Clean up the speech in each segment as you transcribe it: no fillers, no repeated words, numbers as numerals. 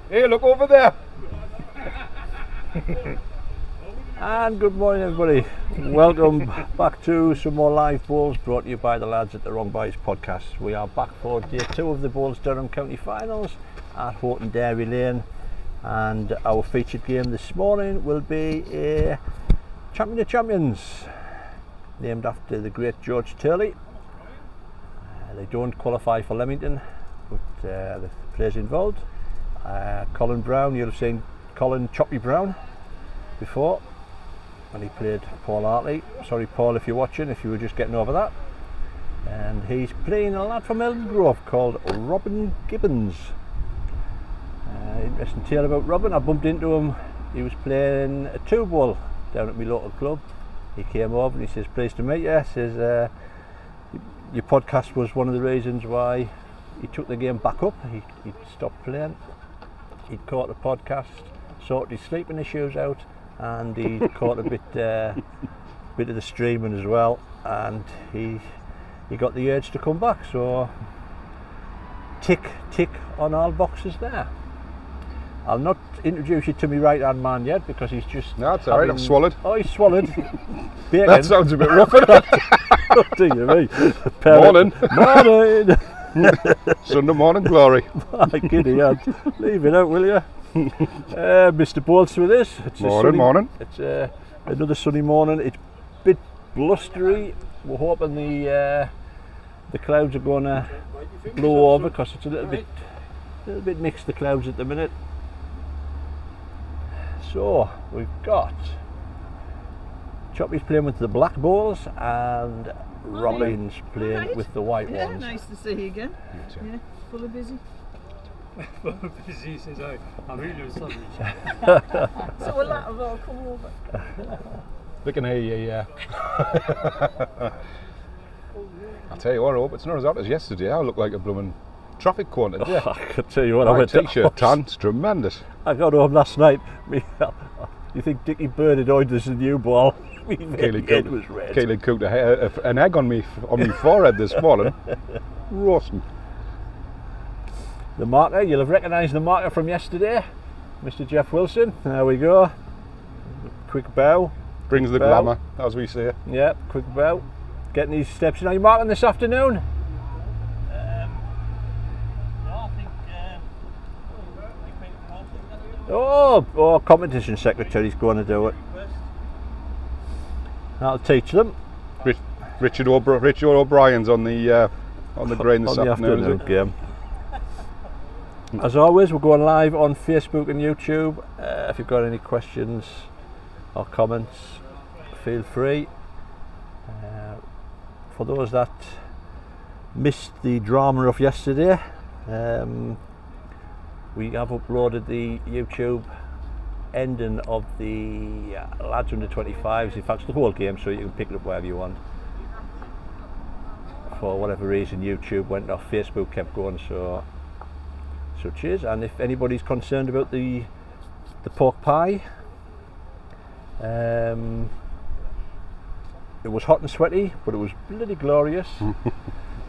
Hey, look over there. And good morning, everybody. Welcome back to some more live bowls brought to you by the lads at the Wrong Boys podcast. We are back for day 2 of the Bowls Durham County Finals at Houghton DL, and our featured game this morning will be a Champion of Champions named after the great George Turley. They don't qualify for Leamington, but the players involved. Colin Brown, you'll have seen Colin Choppy Brown before when he played Paul Hartley. Sorry Paul if you're watching, if you were just getting over that. And he's playing a lad from Eldon called Robin Gibbins. Interesting tale about Robin. I bumped into him, he was playing a 2-ball down at my local club. He came over and he says, pleased to meet you. He says, your podcast was one of the reasons why he took the game back up. He'd stopped playing. He'd caught the podcast, sorted his sleeping issues out, and he caught a bit of the streaming as well, and he got the urge to come back. So tick on all boxes there. I'll not introduce you to my right hand man yet because he's just... No, it's alright, I've swallowed. Oh, he's swallowed. Bacon. That sounds a bit rough, isn't it? What do you mean? Morning. Morning. Sunday morning glory. My giddy aunt. Leave it out, will you? Mr. Bolt's with us. It's Morning. It's another sunny morning. It's a bit blustery. We're hoping the clouds are going to blow over because it's a little bit mixed, the clouds at the minute. So we've got Choppy's playing with the black balls and Robin's playing with the white ones. Nice to see you again. Yeah, full of busy. Full of busy, says I'm really doing something. So we'll let them all come over. They can hear you, yeah. I'll tell you what, I hope it's not as hot as yesterday. I look like a blooming traffic cone today. I can tell you what, My t-shirt tan, it's tremendous. I got home last night. You think Dickie Bird had ordered us a new ball? Keelan was red. Keelan cooked an egg on me forehead this morning. Roasting. The marker, you'll have recognised the marker from yesterday. Mr. Jeff Wilson, there we go. Quick bow. Brings the glamour, as we say. Yeah, quick bow. Getting these steps in. Are you marking this afternoon? Oh, competition secretary's going to do it. That'll teach them. Richard O'Brien's on the green this afternoon. Game. As always, we're going live on Facebook and YouTube. If you've got any questions or comments, feel free. For those that missed the drama of yesterday, we have uploaded the YouTube ending of the lads under 25s. In fact, it's the whole game, so you can pick it up wherever you want. For whatever reason, YouTube went off, Facebook kept going, so cheers. And if anybody's concerned about the pork pie, it was hot and sweaty, but it was bloody glorious.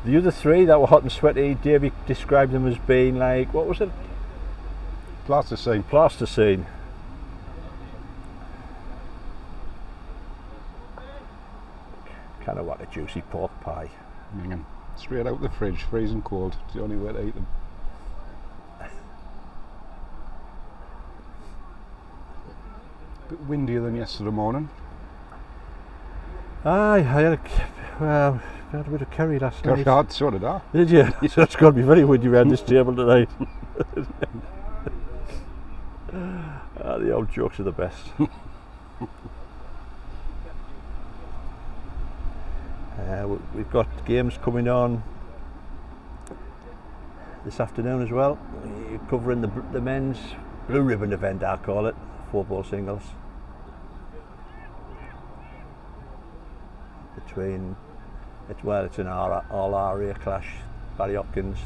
The other three that were hot and sweaty, Davey described them as being like, what was it? Plasticine. Plasticine. Kind of like a juicy pork pie. Straight out the fridge, freezing cold. It's the only way to eat them. A bit windier than yesterday morning. Aye, I had a bit of curry last night. Hard, so did I. Did you? So it's going to be very windy around this table tonight. The old jokes are the best. We've got games coming on this afternoon as well. We're covering the men's blue ribbon event, I call it, 4-ball singles. It's an all-area clash. Barry Hopkins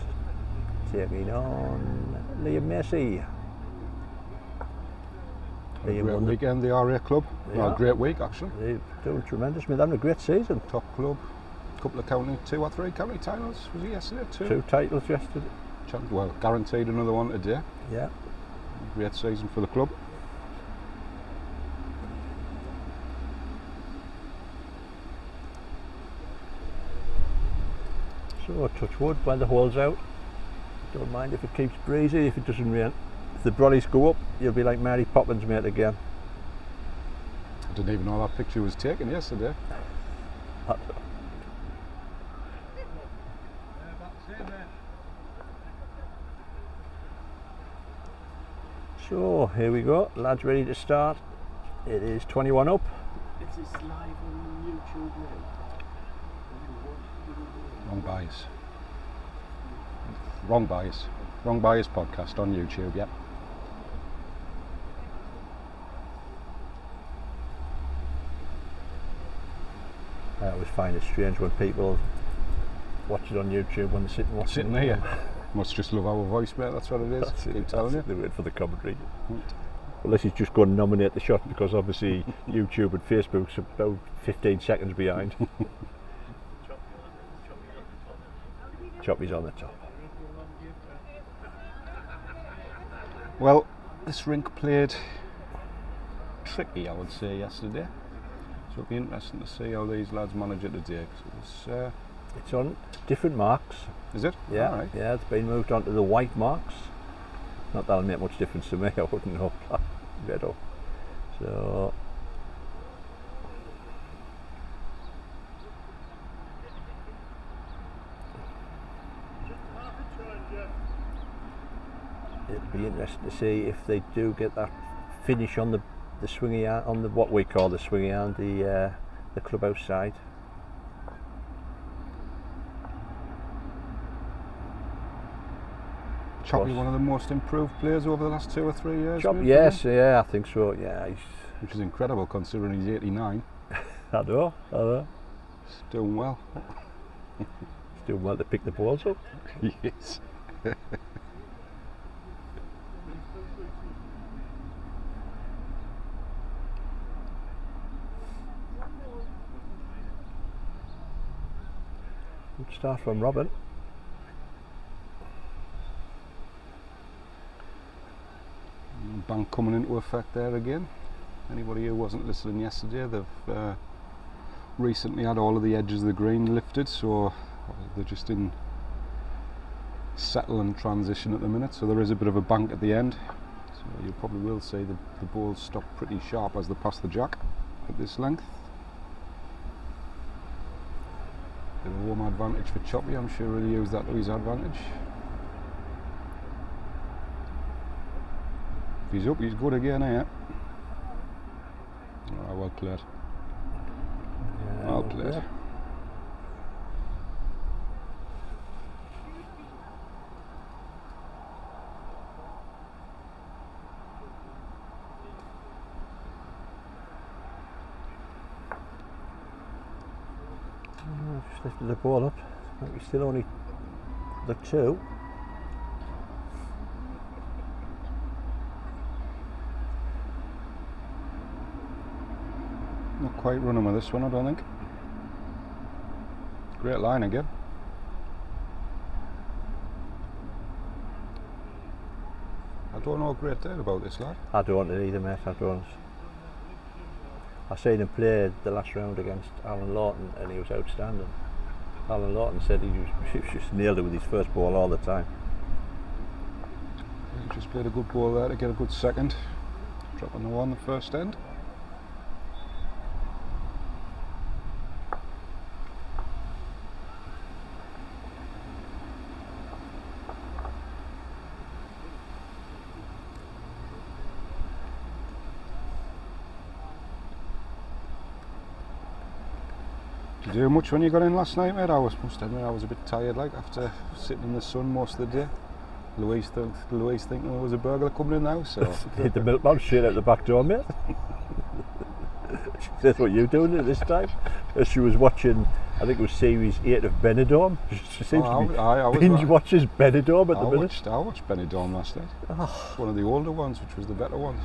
taking on Liam Macy. Great weekend, the RA club. Great week actually. They're doing tremendous. They're having a great season. Top club. Couple of 2 or 3 county titles. Was it yesterday? 2 titles yesterday. Well, guaranteed another one today. Yeah. Great season for the club. So touch wood when the hole's out. Don't mind if it keeps breezy, if it doesn't rain. If the brollies go up, you'll be like Mary Poppins, mate, again. I didn't even know that picture was taken yesterday. So here we go, lads ready to start. It is 21 up. Is this live on YouTube now? Wrong bias. Wrong bias. Wrong bias podcast on YouTube, yep. I always find it strange when people watch it on YouTube when they're sitting watching. Sitting here. Must just love our voice, mate, that's what it is. That's it. Keep telling you. They wait for the commentary. Unless he's just going to nominate the shot, because obviously YouTube and Facebook's about 15 seconds behind. Choppy's on the top. Well, this rink played tricky, I would say, yesterday. So it'll be interesting to see how these lads manage it today. It's on different marks. Is it? Yeah, All right. yeah, it's been moved on to the white marks. Not that'll make much difference to me, I wouldn't know. Better. So it'll be interesting to see if they do get that finish on the swingy iron, on the what we call the swingy iron, the clubhouse side. Choppy, one of the most improved players over the last 2 or 3 years. Choppy, yes, yeah, I think so. Yeah, which is incredible considering he's 89. I know. He's doing well. He's doing well to pick the balls up. Yes. Good start from Robin. Bank coming into effect there again. Anybody who wasn't listening yesterday, they've recently had all of the edges of the green lifted, so they're just in settle and transition at the minute, so there is a bit of a bank at the end, so you probably will see the balls stop pretty sharp as they pass the jack at this length. Bit of a home advantage for Choppy, I'm sure he'll use that to his advantage. If he's up, he's good again, eh? Oh, well played. Yeah, well played. Yeah. Just lifted the ball up. I think we're still only the 2. Not quite running with this one, I don't think. Great line again. I don't know a great deal about this lad. I don't either, mate, I don't. I seen him play the last round against Alan Lawton and he was outstanding. Alan Lawton said he just nailed it with his first ball all the time. He just played a good ball there to get a good second. Dropping the one the first end. Did you do much when you got in last night, mate? Must admit I was a bit tired, like, after sitting in the sun most of the day. Louise thinking there was a burglar coming in now, so... Hit the milkman straight out the back door, mate. That's what you're doing at this time. As she was watching, I think it was series 8 of Benidorm. She seems to be binge watches Benidorm at the minute. I watched Benidorm last night. Oh. It's one of the older ones, which was the better ones.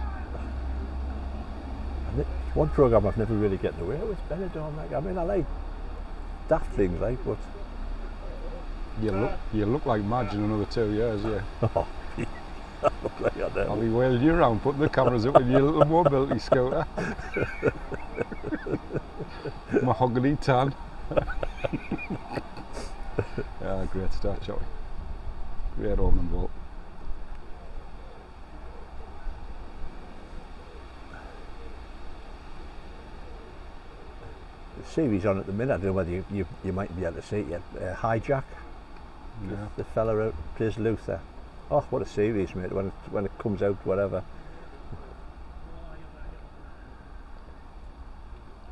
And it's one programme I've never really gotten away with, Benidorm. Like, I mean, I like daft things, like, but... You look like Madge in another 2 years, yeah. Oh, Look like I I'll know. be wailing you around, putting the cameras up in your little mobility scooter. Mahogany tan. Yeah, great start, shall we? Great opening ball. The series on at the minute, I don't know whether you might be able to see it yet. Hijack, Yeah. the fella out plays Luther. Oh, what a series, mate, when it comes out, whatever.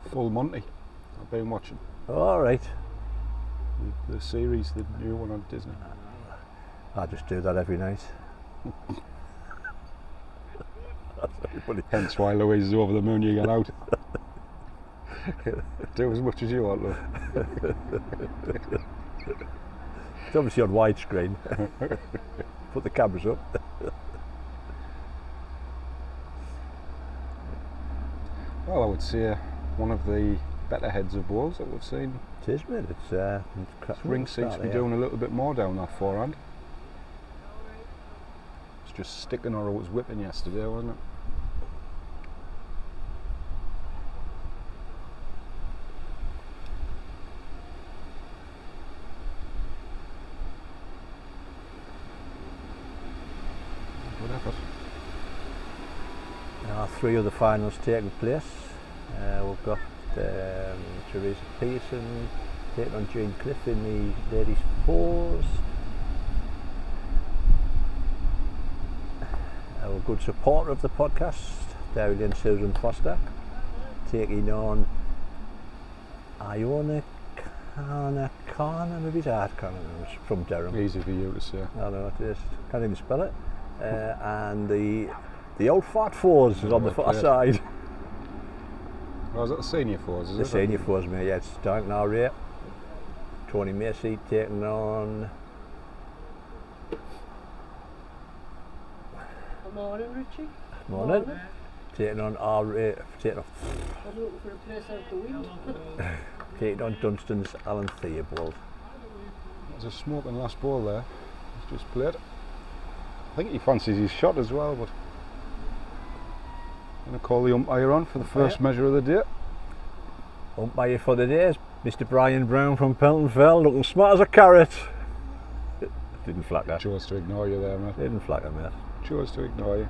Full Monty. I've been watching All right, the series, the new one on Disney. I just do that every night. Everybody. Hence why Louise is over the moon you get out. Do as much as you want, love. It's obviously on widescreen. Put the cameras up. Well, I would say one of the better heads of balls that we've seen. It is, mate. It's Ring seems to be doing a little bit more down that forehand. It's just sticking or it was whipping yesterday, wasn't it? Good effort. There are 3 other finals taking place. We've got Teresa Pearson taking on Jean Cliff in the ladies' fours. Our good supporter of the podcast, Daryl and Susan Foster, taking on Iona Kana, maybe it's hard, Kana, from Durham. Easy for you to say. I don't know what it is, can't even spell it. And the old fat fours is on the far great. side. Oh, is that the senior fours, is The it? senior fours, mate, yeah, it's Downton Rate. Tony Macy taking on Good morning, Richie. Morning. Taking on R8, I was looking for a place out the wind. taking on Dunstan's Alan Theobald. There's a smoking last ball there. He's just played. I think he fancies his shot as well, but I'm going to call the umpire on for the first measure of the day. Umpire for the day is Mr. Brian Brown from Pelton Fell, looking smart as a carrot. Didn't flacker. Chose to ignore you there, mate. Didn't flacker, mate. Chose to ignore you.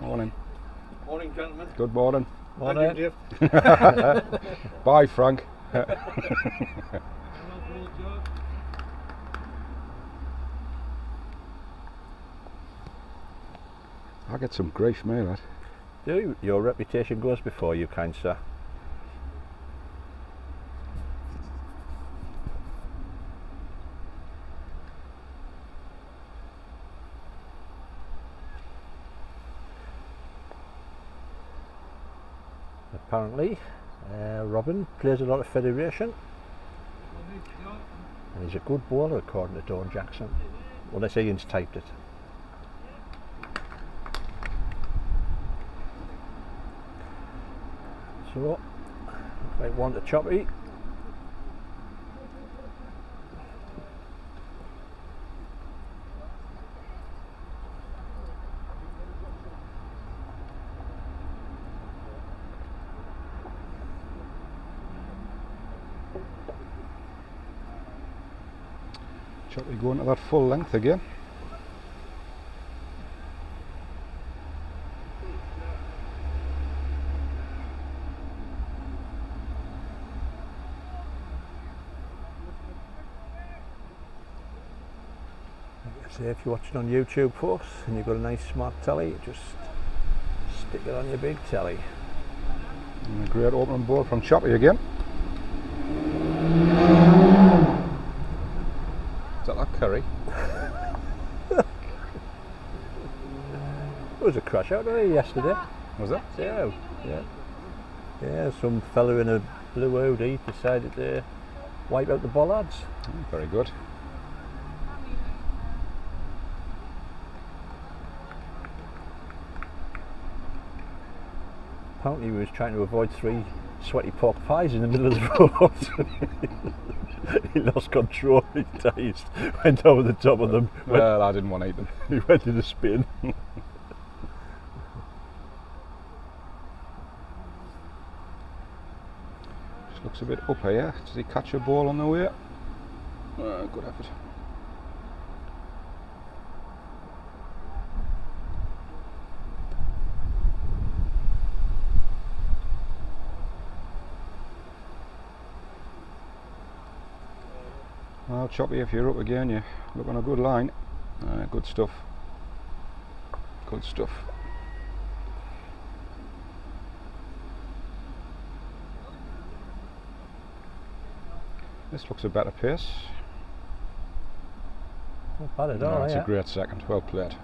Morning. Morning, gentlemen. Good morning. Morning. Thank you, Dave. Bye, Frank. I get some grief, mate. That. Your reputation goes before you, kind sir. Apparently, Robin plays a lot of Federation, and he's a good bowler according to Dawn Jackson, unless Ian's typed it. So, like one to Choppy. Choppy going to that full length again. So if you're watching on YouTube, folks, and you've got a nice smart telly, just stick it on your big telly. And a great opening ball from Choppy again. Is that Curry? There was a crash out there yesterday. Was it? Yeah, yeah. Yeah, some fella in a blue Audi decided to wipe out the bollards. Very good. Apparently he was trying to avoid 3 sweaty pork pies in the middle of the road. He lost control, he dazed, went over the top of them. Well, I didn't want to eat them. He went in a spin. Just looks a bit up here. Does he catch a ball on the way? Good effort. Well, Choppy, if you're up again, you look on a good line. Good stuff. Good stuff. This looks a better pace. Not bad at No, all, it's yeah. a great second. Well played.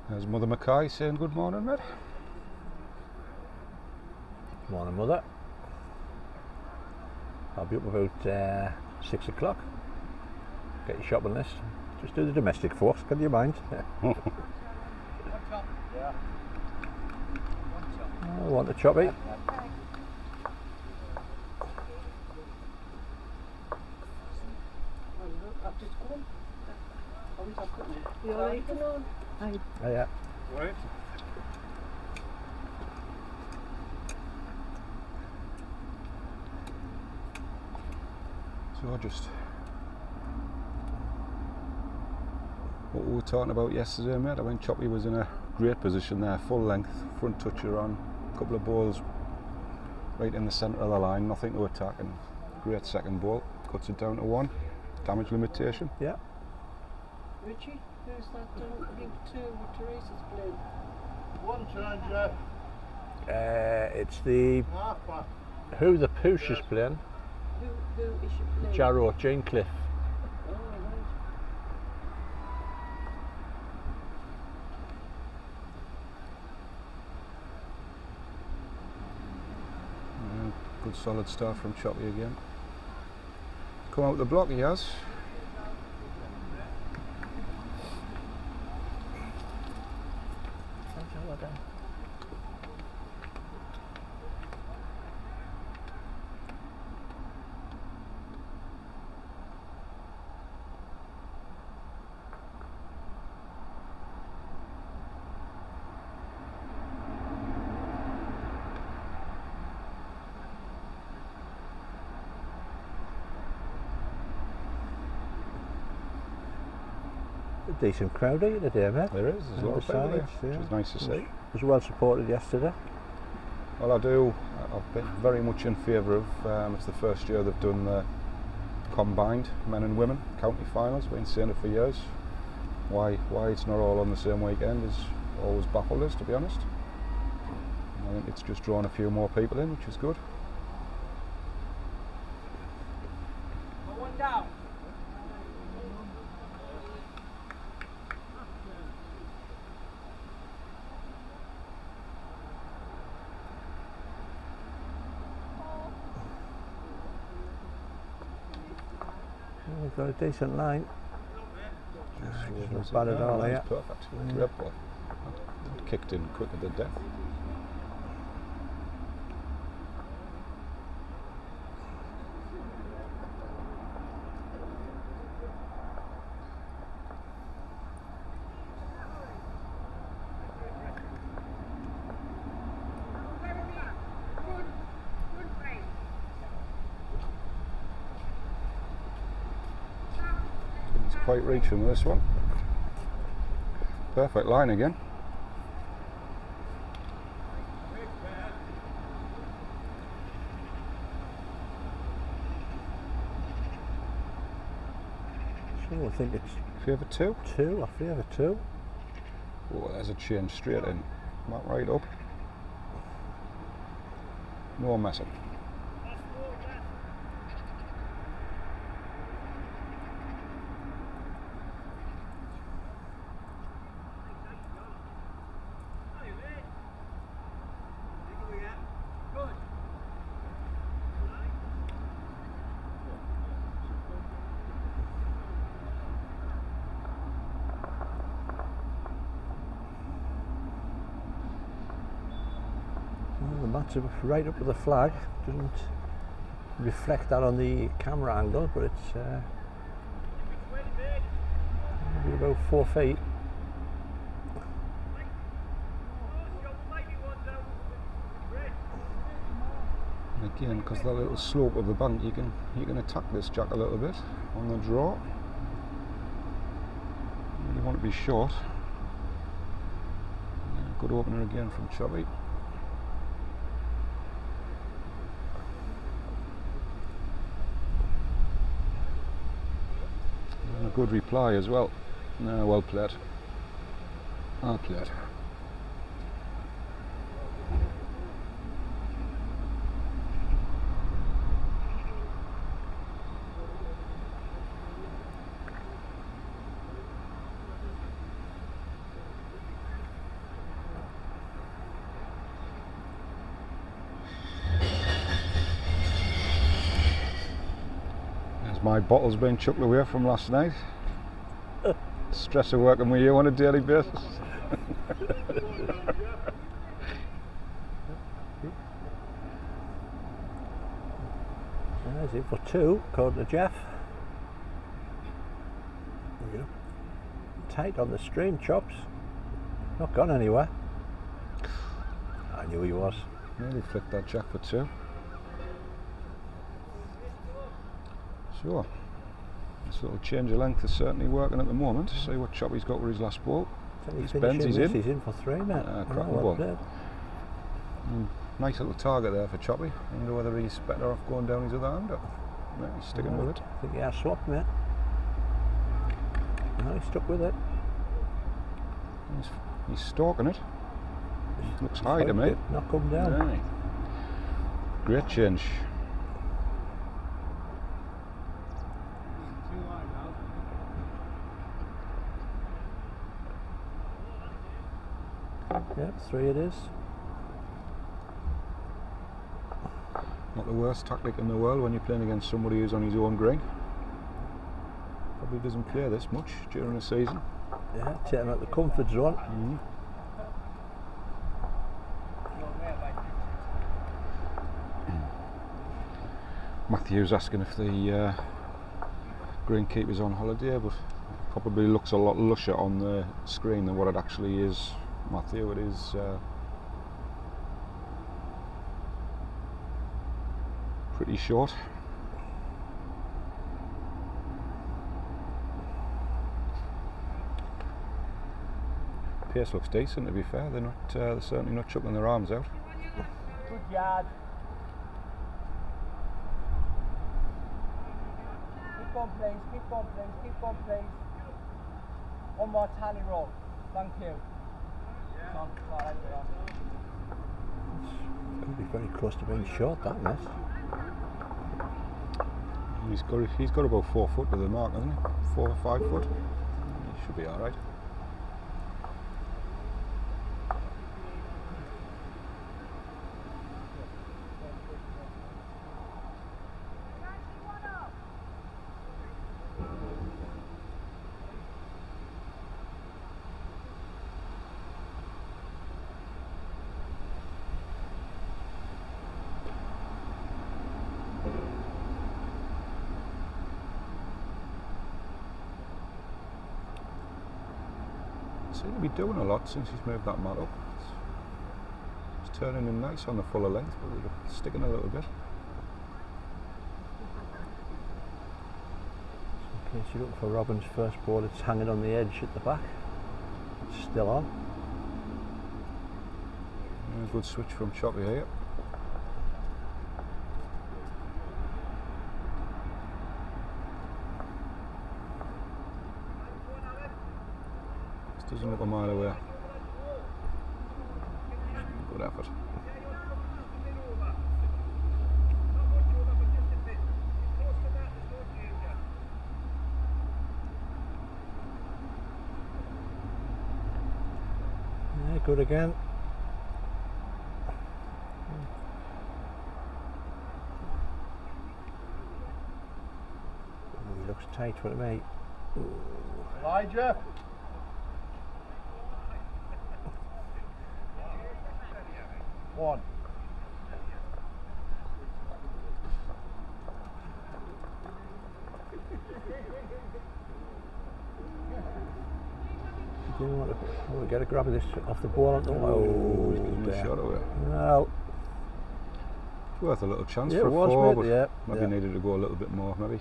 There's Mother Mackay saying good morning, mate. Morning, Mother. I'll be up about 6 o'clock. Get your shopping list. Just do the domestic, folks, can you mind? I want a choppy. You alright? Oh, yeah. Right. So just what we were talking about yesterday, mate. I think Choppy was in a great position there, full length, front toucher on, a couple of balls right in the centre of the line, nothing to attack, and great second ball, cuts it down to 1, damage limitation. Yeah. Richie, who's that? I think 2 with Teresa's playing. One turn, Jeff. It's the Half back. who the Poosh is playing. Who is she playing? Jarrow, Jane Cliff. Oh, right. Good solid start from Choppy again. Come out the block, he has. A decent crowd here today, mate. There is, there's a lot of people there, Yeah. which is nice to see. Was well supported yesterday. Well, I've been very much in favour of, it's the first year they've done the combined men and women county finals. Been saying it for years. Why it's not all on the same weekend is always baffled us, to be honest. And I think it's just drawn a few more people in, which is good. One down. We've got a decent line. Not bad at all, That's yeah. perfect. Great ball. That kicked in quicker than death. It's quite reaching with this one. Perfect line again. So I think it's Favour 2. 2. I favour 2. Oh, there's a change straight in. Not right up. No messing. That's right up with the flag. Doesn't reflect that on the camera angle, but it's maybe about 4 feet. Again, because that little slope of the bank, you can attack this jack a little bit on the draw. You want to be short. Good opener again from Choppy. And a good reply as well. No, well played. Well played. My bottle's been chucked away from last night. Stress of working with you on a daily basis. There's it for 2, according to Jeff. There you go. Tight on the stream, Chops. Not gone anywhere. I knew he was. Nearly flicked that jack for 2. So, this little change of length is certainly working at the moment. See what Choppy's got with his last ball. He's bends, he's in for 3, mate. Cracking ball. Nice little target there for Choppy. I wonder whether he's better off going down his other hand or no, he's sticking with it. I think he has swapped, mate. No, he's stuck with it. He's stalking it. Looks high to me. Not come down. Aye. Great change. Yep, 3 it is. Not the worst tactic in the world when you're playing against somebody who's on his own green. Probably doesn't play this much during the season. Yeah, take him out the comfort zone. Matthew's asking if the greenkeeper's on holiday, but it probably looks a lot lusher on the screen than what it actually is. Matthew, it is pretty short. Pace looks decent, to be fair. They're not. They're certainly not chucking their arms out. Good yard. Keep on, please. Keep on, please. Keep on, please. One more tally roll. Thank you. It's going to be very close to being short, that mess. He's got about 4 foot to the mark, hasn't he? 4 or 5 foot. He should be all right. Seems to be doing a lot since he's moved that mat up. It's turning him nice on the fuller length, but we're sticking a little bit. In case you're looking for Robin's first ball, it's hanging on the edge at the back. It's still on. A good switch from Choppy here. Doesn't look a mile away. Good effort. Yeah, good again. He looks tight for me. Elijah. One. Do you want to get a grab of this off the ball? Oh, he's getting a dear. shot away. Well, It's worth a little chance yeah, for it a was, four, mate, but yeah, maybe yeah. needed to go a little bit more, maybe.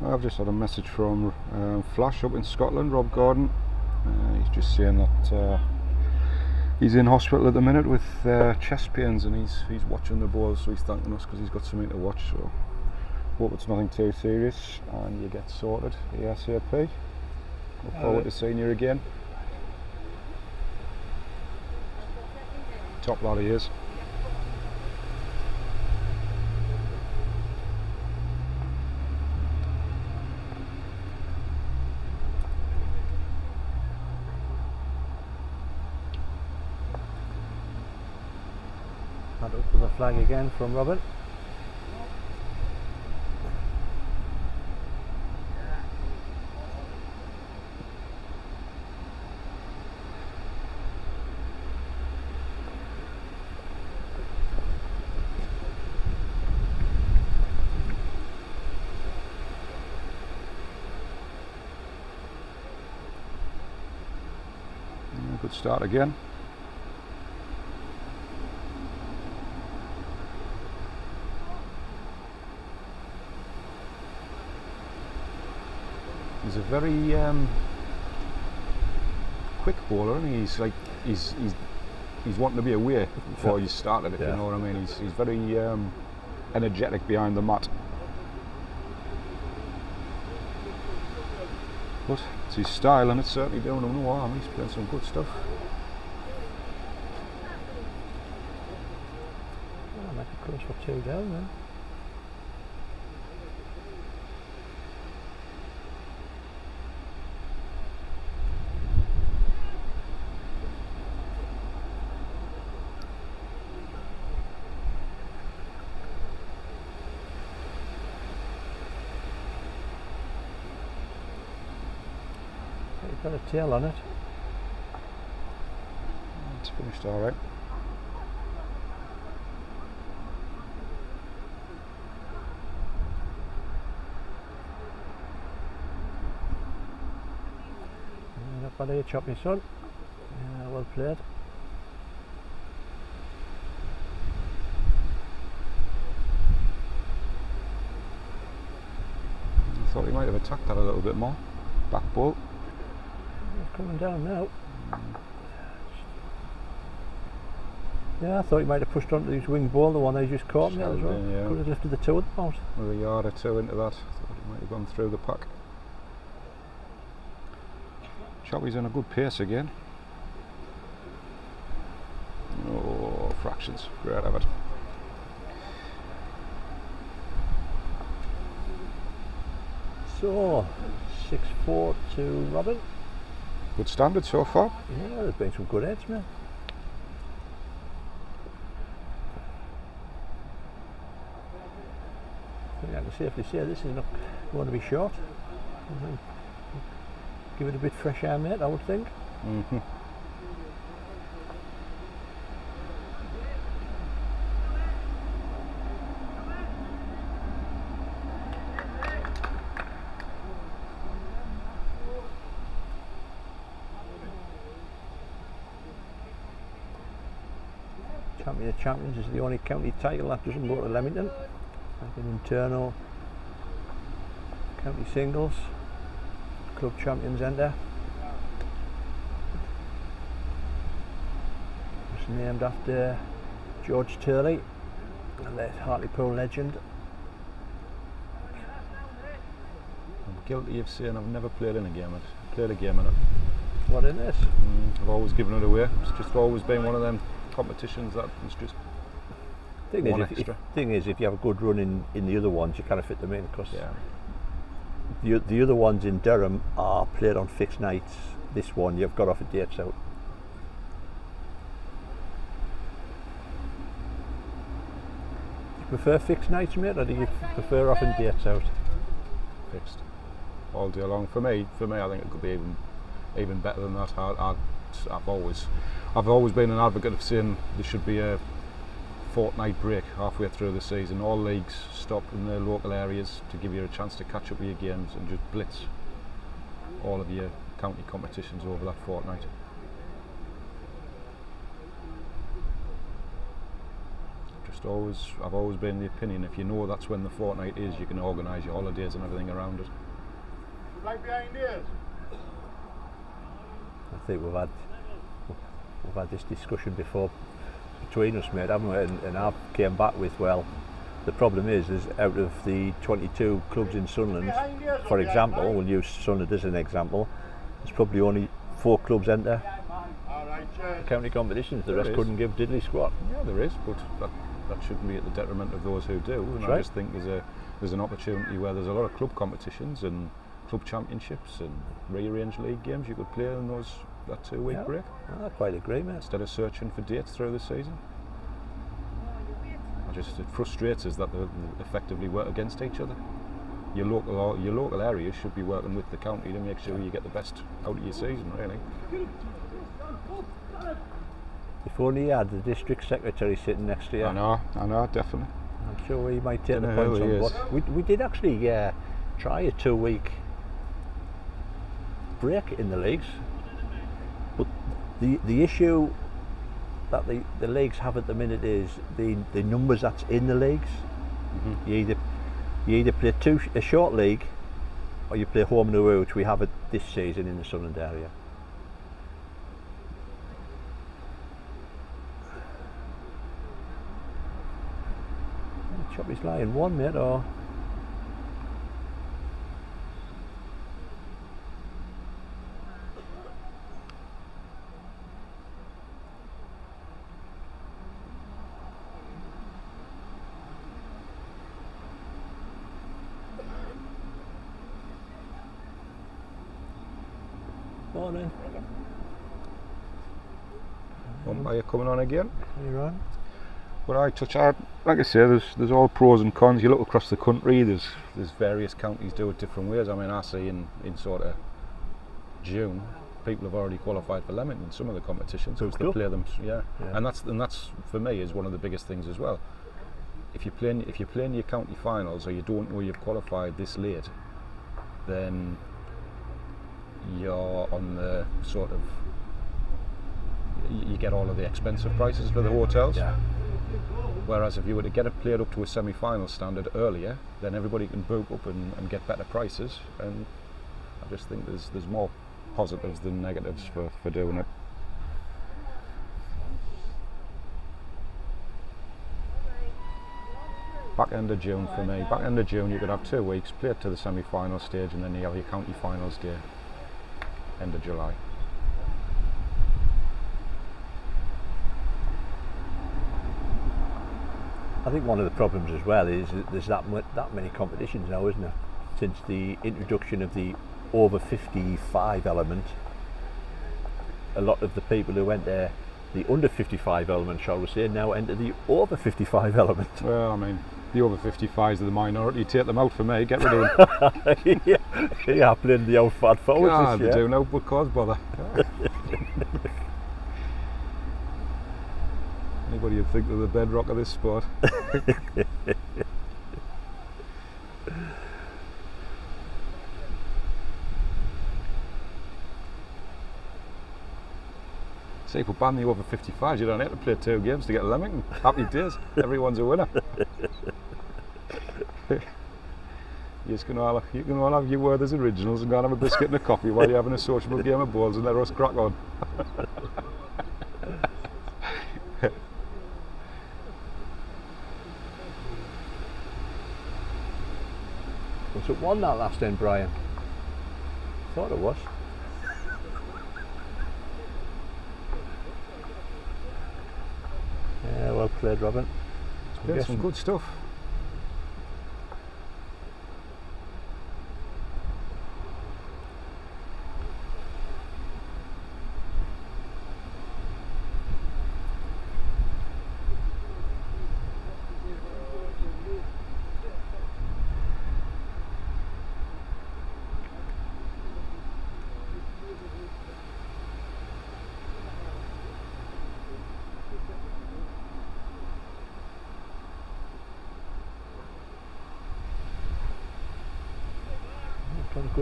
I've just had a message from Flash up in Scotland, Rob Gordon. He's just saying that he's in hospital at the minute with chest pains, and he's watching the ball, so he's thanking us because he's got something to watch. So hope it's nothing too serious and you get sorted ASAP. Look forward to seeing you again. Top lad he is. Had up with a flag again from Robin. Good start again. He's a very quick bowler, and he's wanting to be away before he started. If you know what I mean, he's very energetic behind the mat. But it's his style, and it's certainly doing him no harm. He's playing some good stuff. I'll make a cross for 2 down then. Got a tail on it. It's finished all right. Not bad here, choppy son. Well played. I thought he might have attacked that a little bit more. Back ball. Coming down now. Yeah, I thought he might have pushed onto his wing ball, the one they just caught me as well. Yeah. Could have lifted the 2 at the moment. With a yard or 2 into that. Thought he might have gone through the pack. Choppy's in a good pace again. Oh, fractions. Great of it. So, 6-4 to Robin. Good standard so far. Yeah, there's been some good heads, man. I think I can safely say this is not going to be short. Give it a bit fresh air, mate, I would think. Mm-hmm. Champion of Champions is the only county title that doesn't go to Leamington. Like an internal county singles, club champions enter. It's named after George Turley, and the Hartlepool legend. I'm guilty of saying I've never played in a game. I've played a game in it. What in this? I've always given it away. It's just always been one of them competitions that was just Thing one is, extra. if you have a good run in the other ones, you kind of fit them in, because Yeah. the other ones in Durham are played on fixed nights. This one you've got off a dates out. Do you prefer fixed nights, mate, or do you prefer off and dates out? Fixed all day long. For me, I think it could be even better than that. I've always been an advocate of saying there should be a fortnight break halfway through the season. All leagues stop in their local areas to give you a chance to catch up with your games and just blitz all of your county competitions over that fortnight. I've always been the opinion, if you know that's when the fortnight is, you can organise your holidays and everything around it. Right behind ears. I think we've had this discussion before between us, mate, haven't we? And I came back with, well, the problem is out of the 22 clubs in Sunderland, for example, we'll use Sunderland as an example, there's probably only 4 clubs enter the county competitions. The rest couldn't give diddly squat. Yeah, there is, but that shouldn't be at the detriment of those who do. And I just think there's an opportunity where there's a lot of club competitions and club championships and rearranged league games you could play in that 2-week break. I quite agree, mate. Instead of searching for dates through the season. It frustrates us that they effectively work against each other. Your local areas should be working with the county to make sure you get the best out of your season, really. If only you had the district secretary sitting next to you. I know, definitely. I'm sure he might take the points on board. We did actually try a 2-week break in the leagues, but the issue that the leagues have at the minute is the numbers that's in the leagues. Mm-hmm. You either play a short league or you play home and away, which we have this season in the Sunderland area. Choppy's lying 1, mate, or morning. Umpire coming on again. You're on. But like I say, there's all pros and cons. You look across the country, there's various counties do it different ways. I mean, I see in sort of June, people have already qualified for Leamington in some of the competitions because they play them. Yeah. And that's for me is one of the biggest things as well. If you're playing your county finals or you don't know you've qualified this late, then you're on the sort of, you get all of the expensive prices for the hotels. Yeah. Whereas if you were to get it played up to a semi-final standard earlier, then everybody can book up and get better prices. And I just think there's more positives than negatives for doing it. Back end of June for me. Back end of June you could have 2 weeks, play it to the semi-final stage, and then you have your county finals day, end of July. I think one of the problems as well is that there's that many competitions now, isn't there? Since the introduction of the over 55 element, a lot of the people who went there, the under 55 element, shall we say, now enter the over 55 element. Well, I mean, the over 55s are the minority. Take them out for me, get rid of them. Yeah, playing the old fat forwards. God, they do now, but cause bother. Anybody would think they're the bedrock of this sport. See, if we ban the over 55s, you don't have to play 2 games to get a Leamington. Happy days, everyone's a winner. You can all have your Werther's originals and go and have a biscuit and a coffee while you're having a sociable game of balls and let us crack on. Was it 1 that last end, Brian? Thought it was. Yeah, well played, Robin. Yeah, some good stuff.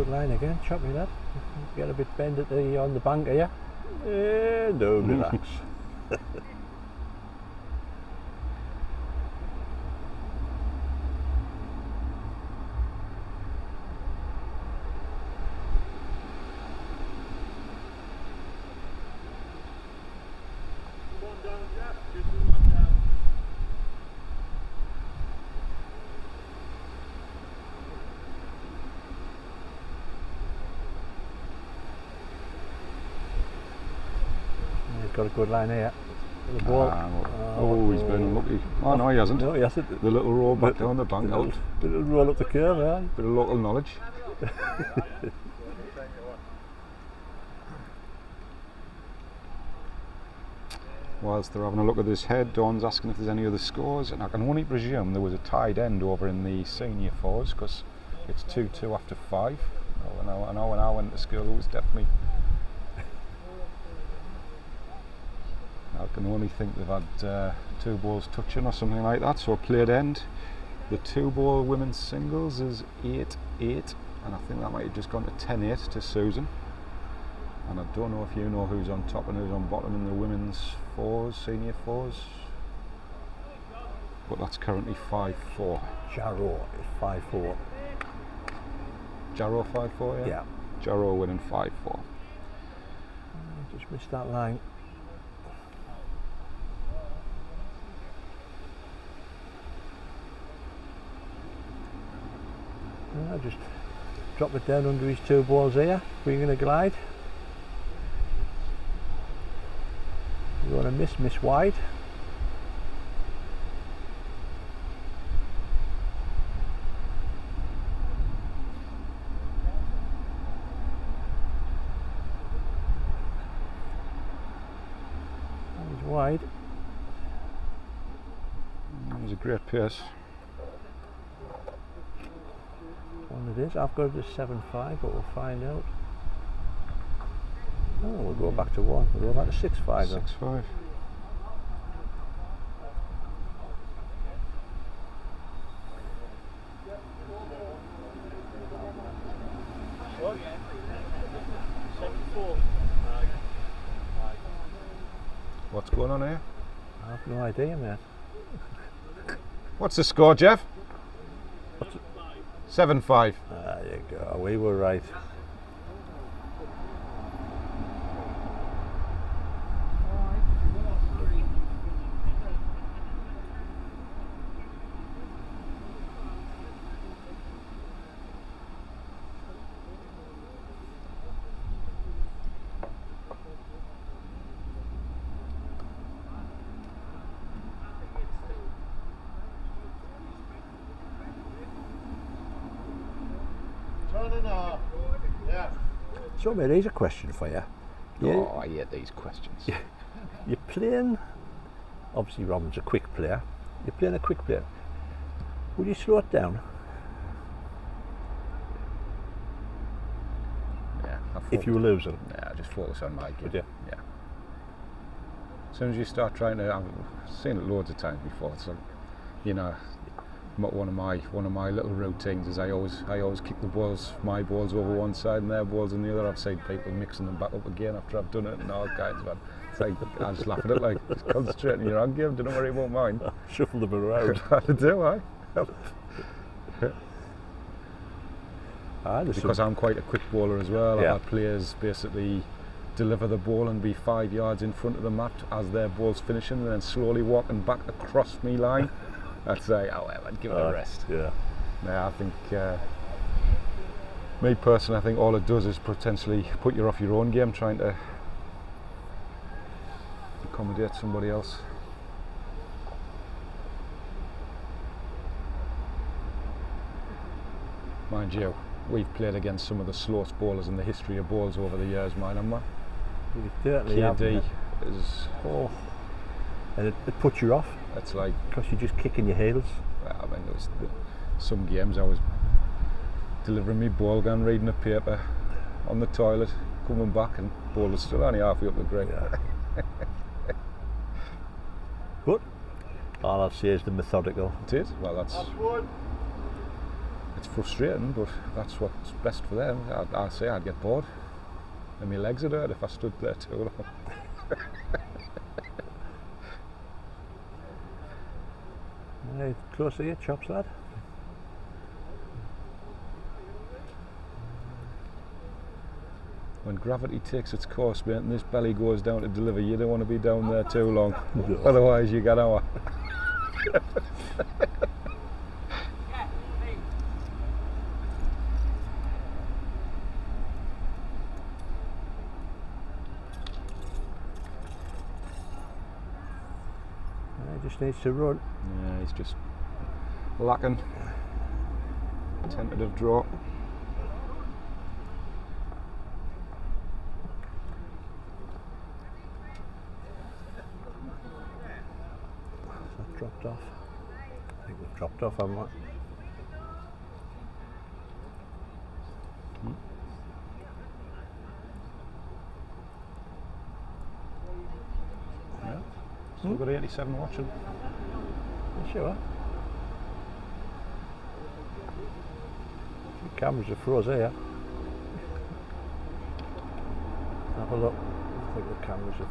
good line again, choppy lad. Get a bit bend at the on the bank here. No, relax. He's got a good line here. The ball. Oh, he's been unlucky. Oh no, he hasn't. No, he hasn't. The little roll back down the bank out. Little roll up the curve, yeah. Bit of local knowledge. Whilst they're having a look at this head, Dawn's asking if there's any other scores, and I can only presume there was a tied end over in the senior fours because it's 2-2 after 5. I know when I went to school it was definitely. I can only think they've had 2 balls touching or something like that, so played end. The 2-ball women's singles is 8-8, and I think that might have just gone to 10-8 to Susan. And I don't know if you know who's on top and who's on bottom in the women's fours, senior fours, but that's currently 5-4. Jarrow is 5-4. Jarrow 5-4, yeah? Yeah. Jarrow winning 5-4. Just missed that line. I'll just drop it down under his 2 balls here, bringing a glide. You want to miss wide. He's wide. That was a great pace. One it is. I've got it as 7-5, but we'll find out. Oh, we'll go back to 1. We'll go back to 6-5 then. 6-5. What's going on here? I have no idea, mate. What's the score, Jeff? 7-5. There you go. We were right. Yeah. So, mate, here's a question for you. Oh, I hate these questions. You're playing, obviously Robin's a quick player, you're playing a quick player. Would you slow it down? Yeah. If you were losing? Yeah, just focus on my game. Would you? Yeah. As soon as you start trying to, I've seen it loads of times before. It's like, you know, one of my little routines is I always kick the balls, my balls over one side and their balls on the other. I've seen people mixing them back up again after I've done it and all kinds of. It's like I just laugh at it, like just concentrate on your own game. Don't worry about mine. Shuffle them around. I do, I. Because I'm quite a quick bowler as well. Yeah. I've had players basically deliver the ball and be 5 yards in front of the mat as their ball's finishing, and then slowly walking back across me line. I'd say, oh well, I'd give it a rest. Yeah. Yeah, I think, me personally, I think all it does is potentially put you off your own game trying to accommodate somebody else. Mind you, we've played against some of the slowest bowlers in the history of bowls over the years, mine and man. You certainly have. KD is... Oh. And it puts you off. It's like... Because you're just kicking your heels. Well, I mean, there was some games I was delivering me ball gun, reading a paper on the toilet, coming back and ball was still only halfway up the green. Yeah. But all I'll say is the methodical. It is. Well, It's frustrating, but that's what's best for them. I say I'd get bored, and my legs would hurt if I stood there too long. Right, close to your chops, lad. When gravity takes its course, mate, and this belly goes down to deliver, you don't want to be down there too long. No. Otherwise you get our. He just needs to run. Yeah, he's just lacking. Tentative draw. That dropped off. I think we've dropped off, haven't we? Yeah. Still got 87 watching. You sure? The cameras are froze here. Have a look. I think the cameras have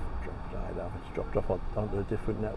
died off. It's dropped off onto a different network.